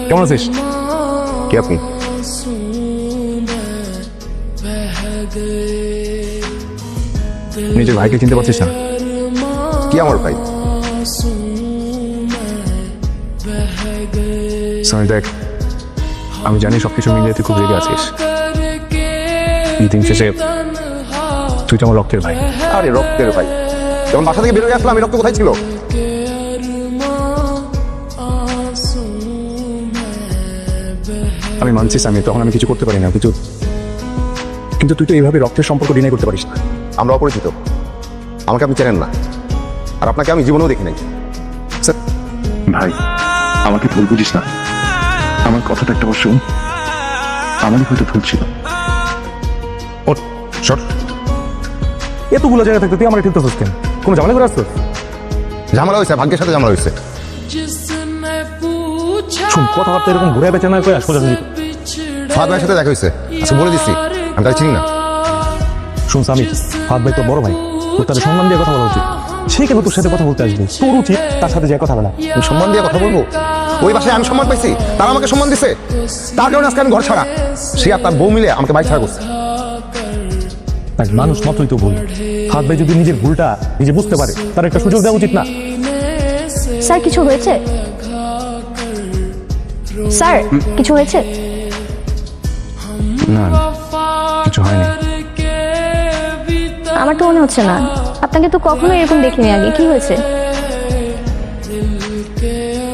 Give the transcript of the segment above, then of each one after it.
কেমন আছিস? কে আপনি? নিজের ভাইকে চিনতে পারছিস না? কি আমার ভাই? সামি দেখ, আমি জানি সবকিছু মিলিয়ে তুই খুব রেগে আছিস। দিন শেষে তুই তো আমার রক্তের ভাই। আরে রক্তের ভাই, যখন বাসা থেকে বেরোয় আসলাম এই রক্ত কোথায় ছিল? আমি মানছি সামি, তখন আমি কিছু করতে পারি না, কিন্তু তুই তো এইভাবে রক্তের সম্পর্ক ডিনাই করতে পারিস না। আমরা অপরিচিত, আমাকে আপনি চেনেন না, আর আপনাকে আমি জীবনেও দেখি নাই। ভাই, আমাকে ভুল বুঝিস না। আমার কথাটা একটা বছর আমারই হয়তো ভুল ছিল। ওঠ, শট। এতগুলো জায়গা থাকতে তুই আমার ঠিক তো কেন? কোনো ঝামেলা করে আসতো? ঝামেলা হয়েছে, ভাগ্যের সাথে ঝামেলা হয়েছে। শুন, কথাবার্তা এরকম ঘুরে বেচা না করে আসো। ফাহাদ ভাইয়ের সাথে দেখা হয়েছে, আচ্ছা বলে দিচ্ছি আমি তাকে চিনি না। শুন সামি, ফাহাদ ভাই তোর বড় ভাই, তোর তাদের সম্মান দিয়ে কথা বলা উচিত। সে কেন তোর সাথে কথা বলতে আসবে? তোর উচিত তার সাথে যে কথা বলা। আমি সম্মান দিয়ে কথা বলবো? ওই বাসায় আমি সম্মান পাইছি, তারা আমাকে সম্মান দিছে, তার কারণে আজকে আমি ঘর ছাড়া। সে আর তার বউ মিলে আমাকে বাইক ছাড়া করছে। মানুষ মতই তো ভুল। ফাহাদ ভাই যদি নিজের ভুলটা নিজে বুঝতে পারে, তার একটা সুযোগ দেওয়া উচিত না? স্যার কিছু হয়েছে? স্যার কিছু হয়েছে? না, কিছু হয়নি। আমার তো মনে হচ্ছে না, আপনাকে তো কখনো এরকম দেখিনি আগে। কি হয়েছে?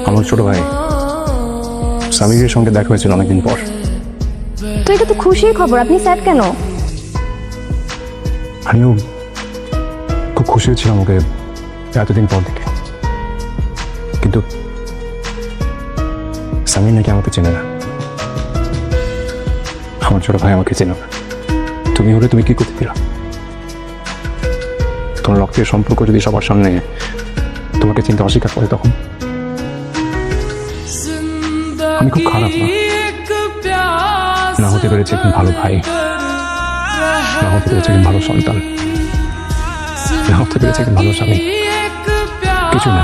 আমার ছোট ভাই সামিরের সঙ্গে দেখা হয়েছিল অনেকদিন পর। তো এটা তো খুশির খবর, আপনি স্যাড কেন? আমিও খুব খুশি হয়েছিলাম ওকে এতদিন পর দেখে, কিন্তু সামির নাকি আমাকে চেনে না। আমার ছোট ভাই আমাকে চেনে না। তুমি হলে তুমি কি করতে দিলা? তোমার রক্তের সম্পর্ক যদি সবার সামনে তোমাকে চিনতে অস্বীকার করে, তখন আমি খুব খারাপ না হতে পেরেছে একজন ভালো ভাই, না হতে পেরেছে একজন ভালো সন্তান, না হতে পেরেছে একজন ভালো স্বামী, কিছু না।